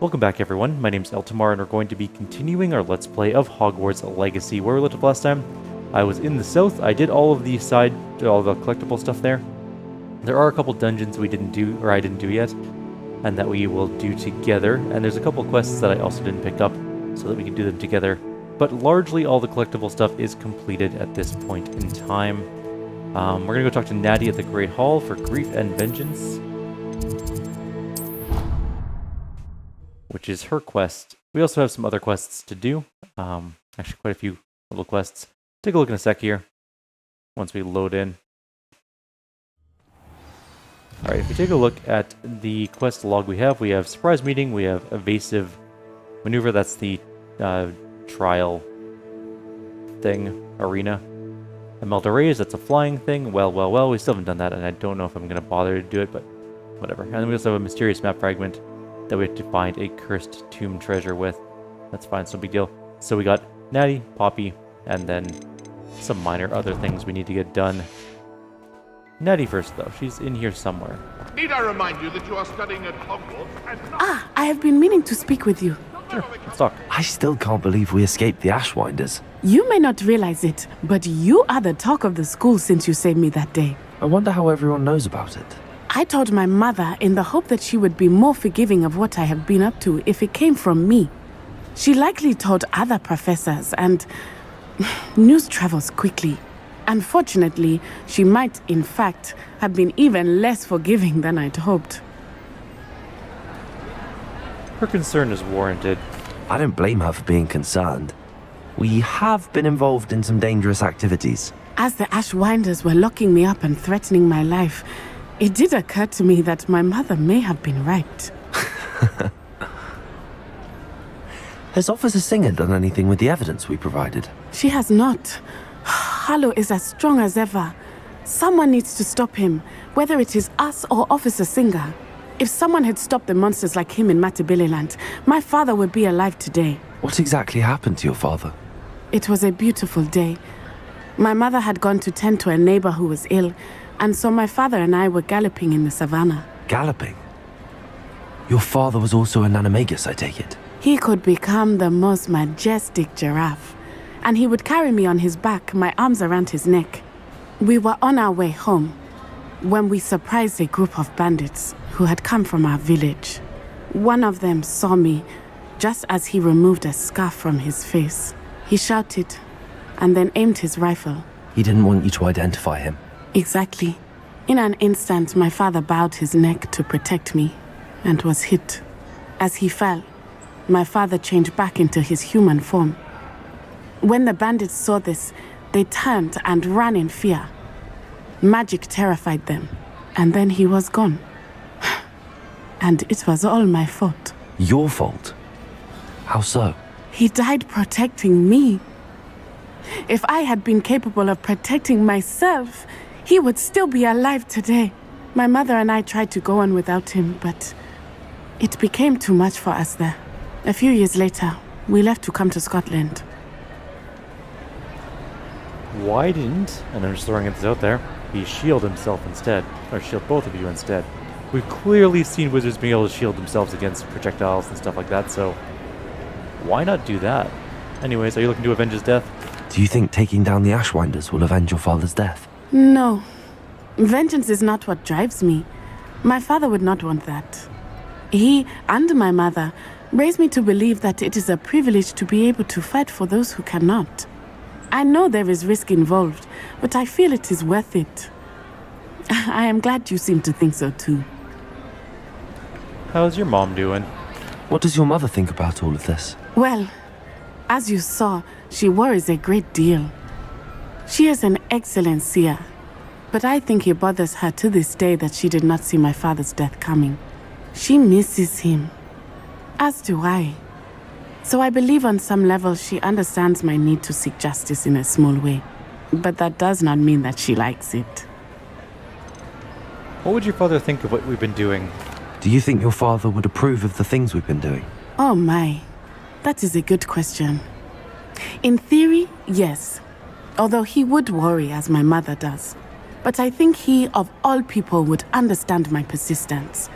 Welcome back everyone, my name's Eltimar and we're going to be continuing our Let's Play of Hogwarts Legacy. Where we left off last time, I was in the south, I did all of the collectible stuff there. There are a couple dungeons we didn't do, or I didn't do yet, and that we will do together, and there's a couple quests that I also didn't pick up, so that we can do them together. But largely all the collectible stuff is completed at this point in time. We're going to go talk to Natty at the Great Hall for Grief and Vengeance, which is her quest. We also have some other quests to do. Actually, quite a few little quests. Take a look in a sec here, once we load in. Alright, if we take a look at the quest log we have Surprise Meeting, we have Evasive Maneuver, that's the trial thing, arena. Emelda Rays, that's a flying thing. Well, we still haven't done that, and I don't know if I'm going to bother to do it, but whatever. And then we also have a Mysterious Map Fragment that we have to find a cursed tomb treasure with. That's fine, it's no big deal. So we got Natty, Poppy, and then some minor other things we need to get done. Natty first, though. She's in here somewhere. Need I remind you that you are studying at Hogwarts and Ah, I have been meaning to speak with you. Sure, let's talk. I still can't believe we escaped the Ashwinders. You may not realize it, but you are the talk of the school since you saved me that day. I wonder how everyone knows about it. I told my mother in the hope that she would be more forgiving of what I have been up to if it came from me. She likely told other professors, and news travels quickly. Unfortunately, she might, in fact, have been even less forgiving than I'd hoped. Her concern is warranted. I don't blame her for being concerned. We have been involved in some dangerous activities. As the Ashwinders were locking me up and threatening my life, it did occur to me that my mother may have been right. Has Officer Singer done anything with the evidence we provided? She has not. Harlow is as strong as ever. Someone needs to stop him, whether it is us or Officer Singer. If someone had stopped the monsters like him in Matabeleland, my father would be alive today. What exactly happened to your father? It was a beautiful day. My mother had gone to tend to a neighbor who was ill, and so my father and I were galloping in the savannah. Galloping? Your father was also an animagus, I take it? He could become the most majestic giraffe, and he would carry me on his back, my arms around his neck. We were on our way home when we surprised a group of bandits who had come from our village. One of them saw me just as he removed a scarf from his face. He shouted and then aimed his rifle. He didn't want you to identify him. Exactly. In an instant, my father bowed his neck to protect me and was hit. As he fell, my father changed back into his human form. When the bandits saw this, they turned and ran in fear. Magic terrified them, and then he was gone. And it was all my fault. Your fault? How so? He died protecting me. If I had been capable of protecting myself, he would still be alive today. My mother and I tried to go on without him, but it became too much for us there. A few years later, we left to come to Scotland. Why didn't, and I'm just throwing this out there, he shield himself instead? Or shield both of you instead? We've clearly seen wizards being able to shield themselves against projectiles and stuff like that, so why not do that? Anyways, are you looking to avenge his death? Do you think taking down the Ashwinders will avenge your father's death? No. Vengeance is not what drives me. My father would not want that. He and my mother raised me to believe that it is a privilege to be able to fight for those who cannot. I know there is risk involved, but I feel it is worth it. I am glad you seem to think so too. How's your mom doing? What does your mother think about all of this? Well, as you saw, she worries a great deal. She is an excellent seer, but I think it bothers her to this day that she did not see my father's death coming. She misses him, as do I. So I believe on some level she understands my need to seek justice in a small way. But that does not mean that she likes it. What would your father think of what we've been doing? Do you think your father would approve of the things we've been doing? Oh my, that is a good question. In theory, yes. Although he would worry as my mother does. But I think he, of all people, would understand my persistence.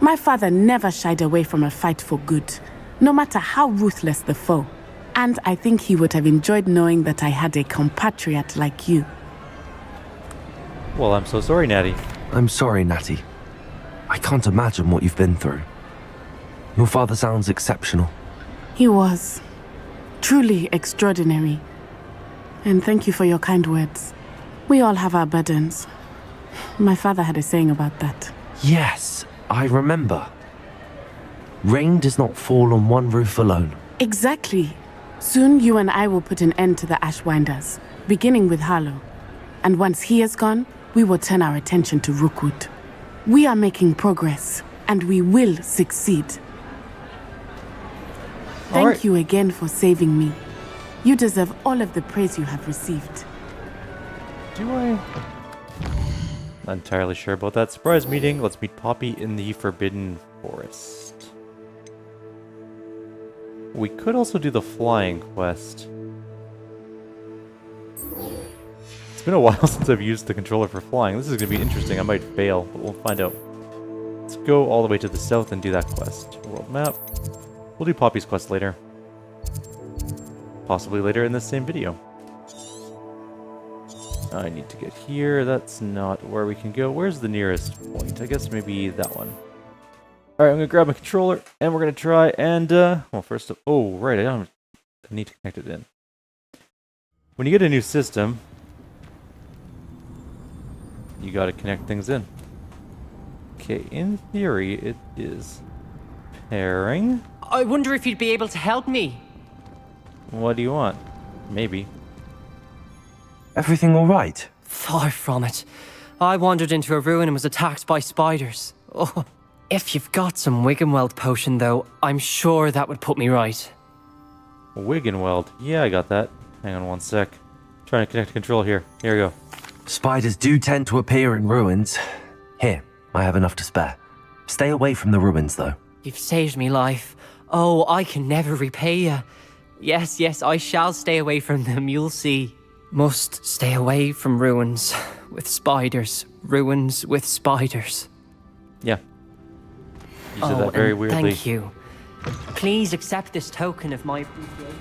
My father never shied away from a fight for good, no matter how ruthless the foe. And I think he would have enjoyed knowing that I had a compatriot like you. Well, I'm so sorry, Natty. I'm sorry, Natty. I can't imagine what you've been through. Your father sounds exceptional. He was truly extraordinary. And thank you for your kind words. We all have our burdens. My father had a saying about that. Yes, I remember. Rain does not fall on one roof alone. Exactly. Soon you and I will put an end to the Ashwinders, beginning with Harlow. And once he is gone, we will turn our attention to Rookwood. We are making progress, and we will succeed. Thank you again for saving me. You deserve all of the praise you have received. Do I? Not entirely sure about that. Surprise meeting. Let's meet Poppy in the Forbidden Forest. We could also do the flying quest. It's been a while since I've used the controller for flying. This is going to be interesting. I might fail, but we'll find out. Let's go all the way to the south and do that quest. World map. We'll do Poppy's quest later. Possibly later in this same video. I need to get here. That's not where we can go. Where's the nearest point? I guess maybe that one. Alright, I'm going to grab my controller, and we're going to try and, well, first of... Oh, right, I need to connect it in. When you get a new system, you got to connect things in. Okay, in theory, it is pairing. I wonder if you'd be able to help me. What do you want? Maybe. Everything all right? Far from it. I wandered into a ruin and was attacked by spiders. Oh, if you've got some Wiggenweld potion, though, I'm sure that would put me right. Wiggenweld. Yeah, I got that. Hang on one sec. Trying to connect control here. Here we go. Spiders do tend to appear in ruins. Here, I have enough to spare. Stay away from the ruins, though. You've saved me life. Oh, I can never repay you. Yes, I shall stay away from them, you'll see. Must stay away from ruins with spiders. Ruins with spiders. Yeah. You said that very weirdly. Thank you. Please accept this token of my appreciation.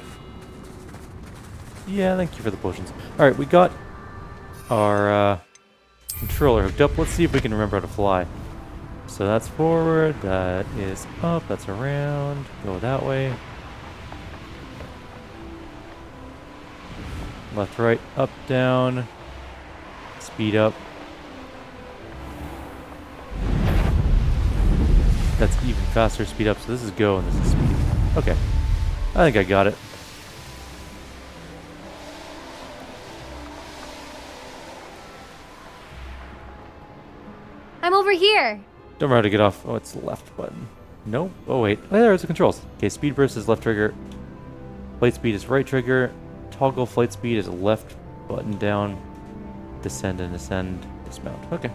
Yeah, thank you for the potions. Alright, we got our controller hooked up. Let's see if we can remember how to fly. So that's forward, that is up, that's around. Go that way. Left, right, up, down. Speed up. That's even faster speed up, so this is go and this is speed. Okay. I think I got it. I'm over here. Don't remember how to get off. Oh, it's the left button. Nope. Oh, wait. Oh, there's the controls. Okay, speed burst is left trigger. Flight speed is right trigger. Toggle flight speed is left button down. Descend and ascend. Dismount. Okay.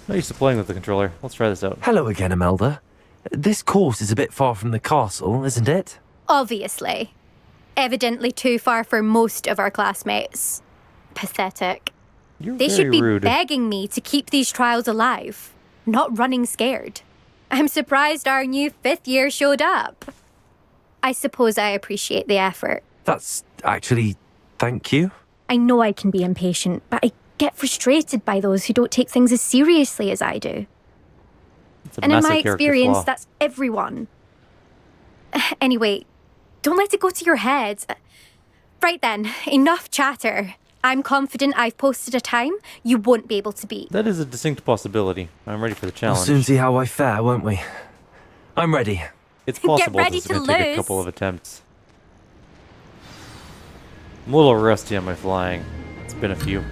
Not used to playing with the controller. Let's try this out. Hello again, Imelda. This course is a bit far from the castle, isn't it? Obviously. Evidently too far for most of our classmates. Pathetic. You're They very should be rude. begging me to keep these trials alive, not running scared. I'm surprised our new 5th year showed up. I suppose I appreciate the effort. That's actually... thank you. I know I can be impatient, but I get frustrated by those who don't take things as seriously as I do. It's a And in massive my character experience, flaw. that's everyone. Anyway, don't let it go to your head. Right then, enough chatter. I'm confident I've posted a time you won't be able to beat. That is a distinct possibility. I'm ready for the We'll challenge. soon see how I fare, won't we? I'm ready. It's possible ready this is to going to take a lose. couple of attempts. I'm a little rusty on my flying. It's been a few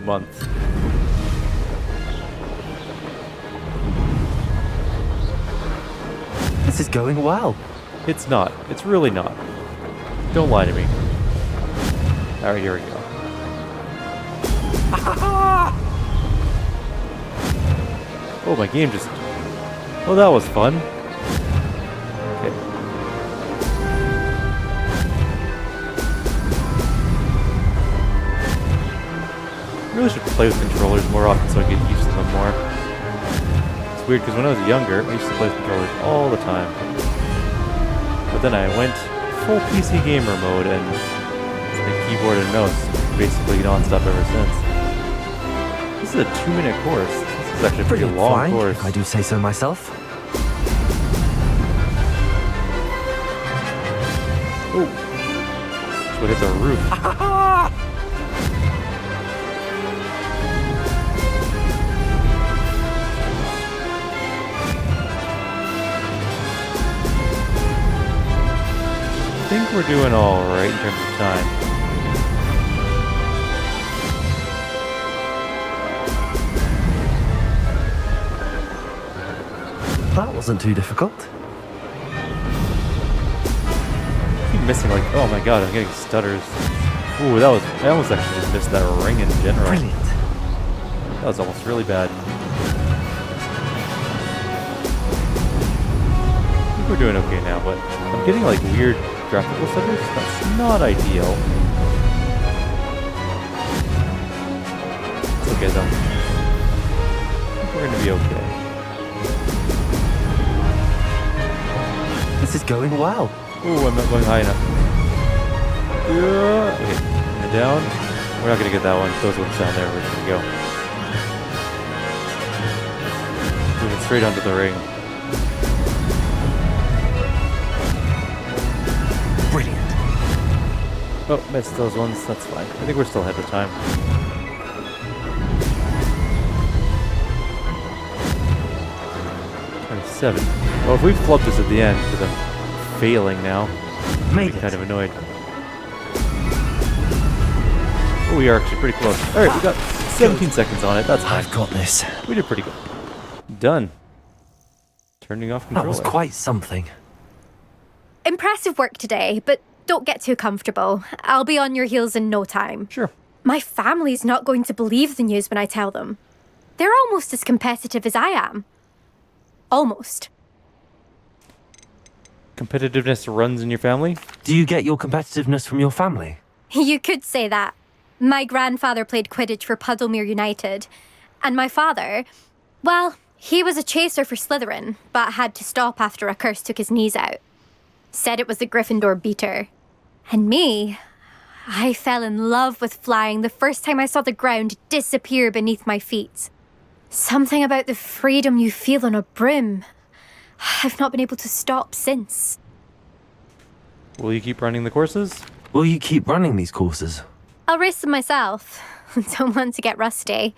months. This is going well. It's not. It's really not. Don't lie to me. Alright, here we go. Oh, my game just... Oh, that was fun. Okay. Really should play with controllers more often so I get used to them more. It's weird because when I was younger, I used to play with controllers all the time. But then I went full PC gamer mode and it's been keyboard and mouse basically non-stop ever since. This is a 2-minute course. This is actually a pretty long fine, course. if I do say so myself. Oh, so it hit the roof. I think we're doing all right in terms of time. That wasn't too difficult. I keep missing, like, oh my god, I'm getting stutters. Ooh, I almost actually just missed that ring in general. Brilliant. That was almost really bad. I think we're doing okay now, but I'm getting, like, weird graphical stutters. That's not ideal. It's okay, though. I think we're gonna be okay. This is going well. Ooh, I'm not going high enough. Yeah. Okay, and down. We're not gonna get that one. Those ones down there. We're just gonna go. Moving straight onto the ring. Brilliant. Oh, missed those ones. That's fine. I think we're still ahead of time. Seven. Well, if we flub this at the end for the failing now, Made I'm it. kind of annoyed. Oh, we are actually pretty close. All right, we got 17 seconds on it. That's fine. I've got this. We did pretty good. Done. Turning off That controller. was quite something. Impressive work today, but don't get too comfortable. I'll be on your heels in no time. Sure. My family's not going to believe the news when I tell them. They're almost as competitive as I am. Almost. Competitiveness runs in your family? Do you get your competitiveness from your family? You could say that. My grandfather played Quidditch for Puddlemere United. And my father, well, he was a chaser for Slytherin, but had to stop after a curse took his knees out. Said it was the Gryffindor beater. And me, I fell in love with flying the first time I saw the ground disappear beneath my feet. Something about the freedom you feel on a broom. I've not been able to stop since. Will you keep running the courses? Will you keep running these courses? I'll race them myself. Don't want to get rusty.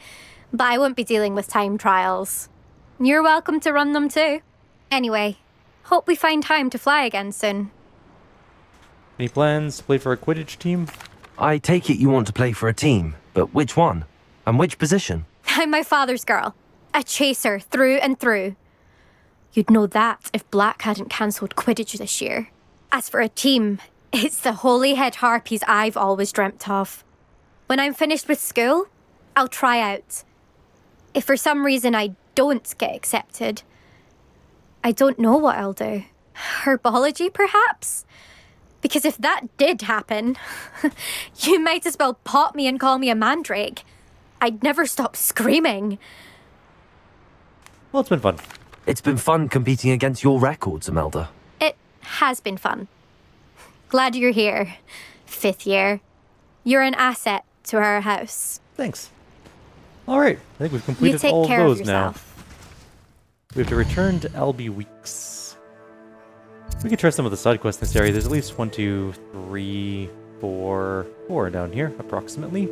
But I won't be dealing with time trials. You're welcome to run them too. Anyway, hope we find time to fly again soon. Any plans to play for a Quidditch team? I take it you want to play for a team, but which one? And which position? I'm my father's girl. A chaser through and through. You'd know that if Black hadn't cancelled Quidditch this year. As for a team, it's the Holyhead Harpies I've always dreamt of. When I'm finished with school, I'll try out. If for some reason I don't get accepted, I don't know what I'll do. Herbology, perhaps? Because if that did happen, you might as well pop me and call me a mandrake. I'd never stop screaming. Well, it's been fun. It's been fun competing against your records, Imelda. It has been fun. Glad you're here, 5th year. You're an asset to our house. Thanks. All right, I think we've completed You take all of care of those now. yourself. We have to return to LB Weeks. We can try some of the side quests in this area. There's at least 1, 2, 3, 4 down here, approximately.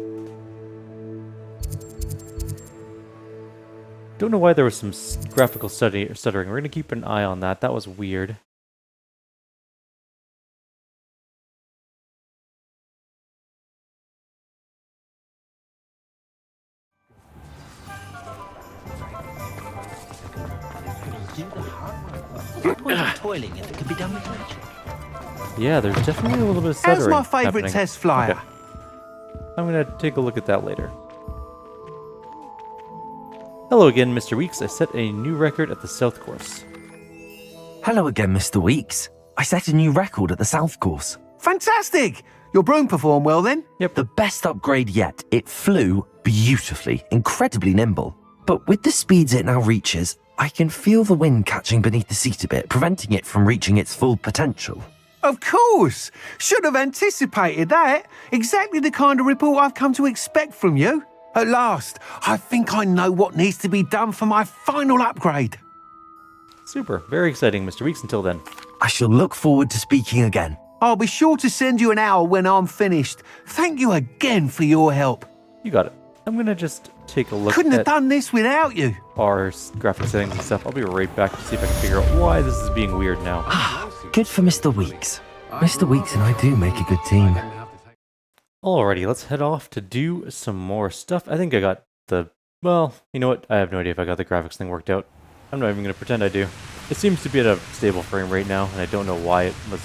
Don't know why there was some graphical stuttering. We're going to keep an eye on that. That was weird. Toiling if it can be done with magic. Yeah, there's definitely a little bit of stuttering. How's my favourite happening. test flyer? Okay. I'm going to take a look at that later. Hello again, Mr. Weeks. I set a new record at the South Course. Hello again, Mr. Weeks. I set a new record at the South Course. Fantastic! Your broom performed well then? Yep. The best upgrade yet. It flew beautifully, incredibly nimble. But with the speeds it now reaches, I can feel the wind catching beneath the seat a bit, preventing it from reaching its full potential. Of course! Should have anticipated that. Exactly the kind of report I've come to expect from you. At last, I think I know what needs to be done for my final upgrade. Super. Very exciting, Mr. Weeks. Until then. I shall look forward to speaking again. I'll be sure to send you an hour when I'm finished. Thank you again for your help. You got it. I'm going to just take a look Couldn't have at done this without you. our graphic settings and stuff. I'll be right back to see if I can figure out why this is being weird now. Good for Mr. Weeks. Mr. Weeks and I do make a good team. Alrighty, let's head off to do some more stuff. I think I got the... Well, you know what? I have no idea if I got the graphics thing worked out. I'm not even going to pretend I do. It seems to be at a stable frame rate now, and I don't know why it was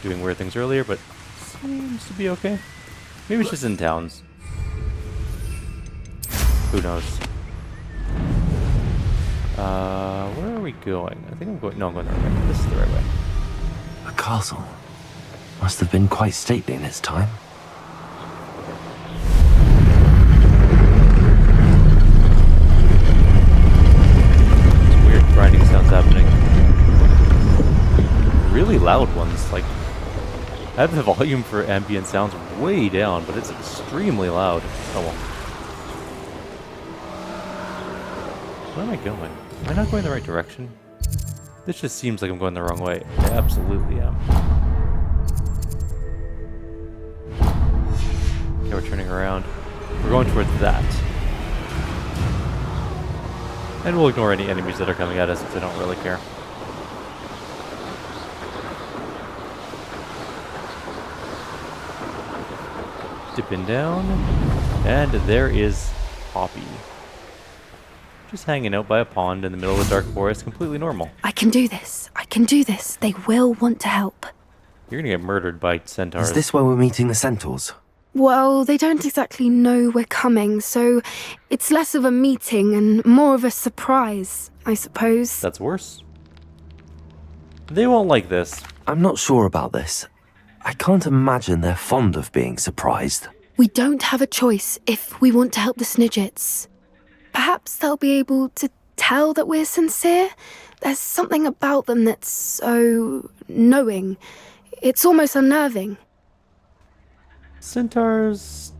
doing weird things earlier, but seems to be okay. Maybe it's just in towns. Who knows? Where are we going? I think I'm going... No, I'm going the right way. This is the right way. A castle. Must have been quite stately in its time. There's weird grinding sounds happening. Really loud ones. Like, I have the volume for ambient sounds way down, but it's extremely loud. Oh well. Where am I going? Am I not going the right direction? This just seems like I'm going the wrong way. I absolutely am. Okay, we're turning around. We're going towards that. And we'll ignore any enemies that are coming at us because I don't really care. Dipping down. And there is Poppy. Just hanging out by a pond in the middle of the dark forest, completely normal. I can do this. I can do this. They will want to help. You're gonna get murdered by centaurs. Is this where we're meeting the centaurs? Well, they don't exactly know we're coming, so it's less of a meeting and more of a surprise, I suppose. That's worse. They won't like this. I'm not sure about this. I can't imagine they're fond of being surprised. We don't have a choice if we want to help the Snidgets. Perhaps they'll be able to tell that we're sincere. There's something about them that's so knowing. It's almost unnerving. Centaurs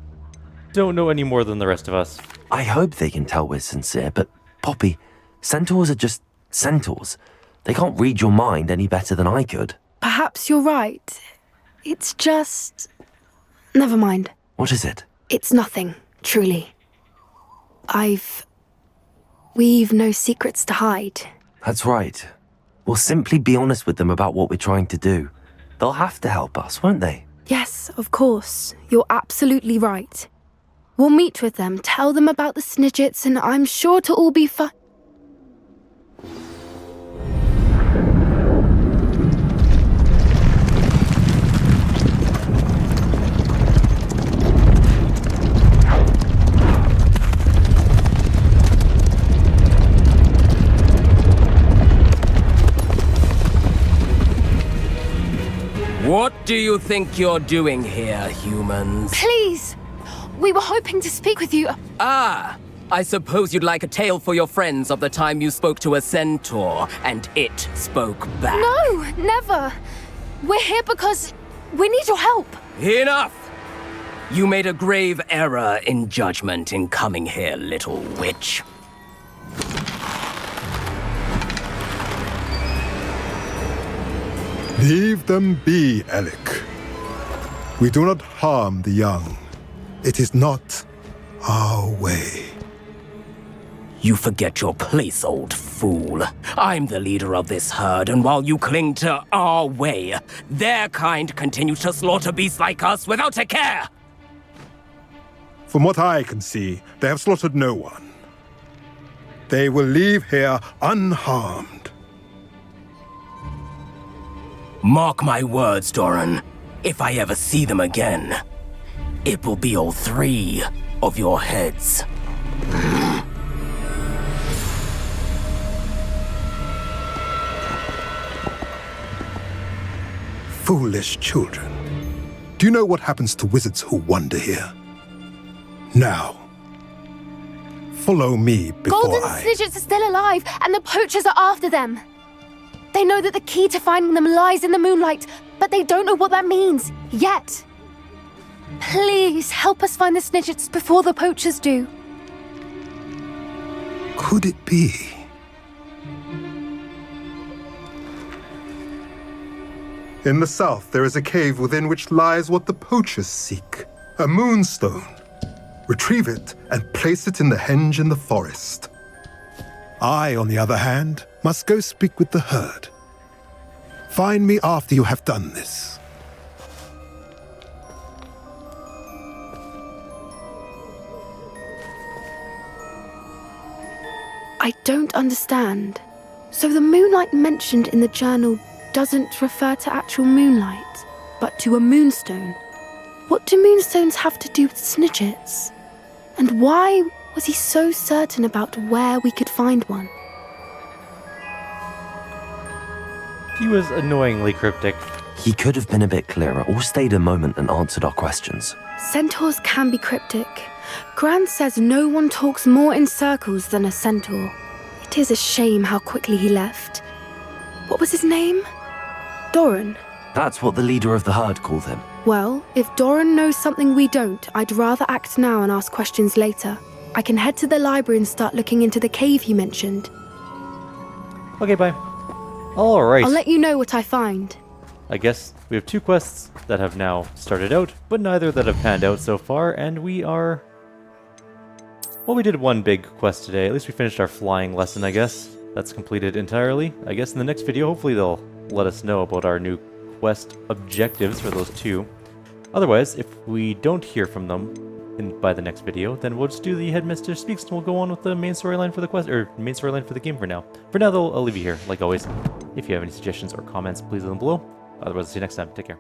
don't know any more than the rest of us. I hope they can tell we're sincere, but Poppy, centaurs are just centaurs. They can't read your mind any better than I could. Perhaps you're right. It's just... Never mind. What is it? It's nothing, truly. We've no secrets to hide. That's right. We'll simply be honest with them about what we're trying to do. They'll have to help us, won't they? Yes, of course. You're absolutely right. We'll meet with them, tell them about the Snidgets, and I'm sure to all be fine. What do you think you're doing here, humans? Please! We were hoping to speak with you. Ah! I suppose you'd like a tale for your friends of the time you spoke to a centaur, and it spoke back. No, never. We're here because we need your help. Enough! You made a grave error in judgment in coming here, little witch. Leave them be, Alec. We do not harm the young. It is not our way. You forget your place, old fool. I'm the leader of this herd, and while you cling to our way, their kind continue to slaughter beasts like us without a care! From what I can see, they have slaughtered no one. They will leave here unharmed. Mark my words, Doran. If I ever see them again, it will be all 3 of your heads. Foolish children. Do you know what happens to wizards who wander here? Now, follow me before Golden Snidgets are still alive, and the poachers are after them. They know that the key to finding them lies in the moonlight, but they don't know what that means, yet. Please, help us find the Snidgets before the poachers do. Could it be? In the south, there is a cave within which lies what the poachers seek. A moonstone. Retrieve it and place it in the henge in the forest. I, on the other hand, must go speak with the herd. Find me after you have done this. I don't understand. So the moonlight mentioned in the journal doesn't refer to actual moonlight, but to a moonstone. What do moonstones have to do with Snidgets? And why was he so certain about where we could find one? He was annoyingly cryptic. He could have been a bit clearer or stayed a moment and answered our questions. Centaurs can be cryptic. Gran says no one talks more in circles than a centaur. It is a shame how quickly he left. What was his name? Doran. That's what the leader of the herd called him. Well, if Doran knows something we don't, I'd rather act now and ask questions later. I can head to the library and start looking into the cave he mentioned. Okay, bye. Alright. I'll let you know what I find. I guess we have 2 quests that have now started out, but neither that have panned out so far, and we are... Well, we did 1 big quest today. At least we finished our flying lesson, I guess. That's completed entirely. I guess in the next video, hopefully they'll let us know about our new quest objectives for those 2. Otherwise, if we don't hear from them by the next video, then we'll just do the Headmaster Speaks and we'll go on with the main storyline for the quest, or main storyline for the game for now. For now, though, I'll leave you here, like always. If you have any suggestions or comments, please leave them below. Otherwise, I'll see you next time. Take care.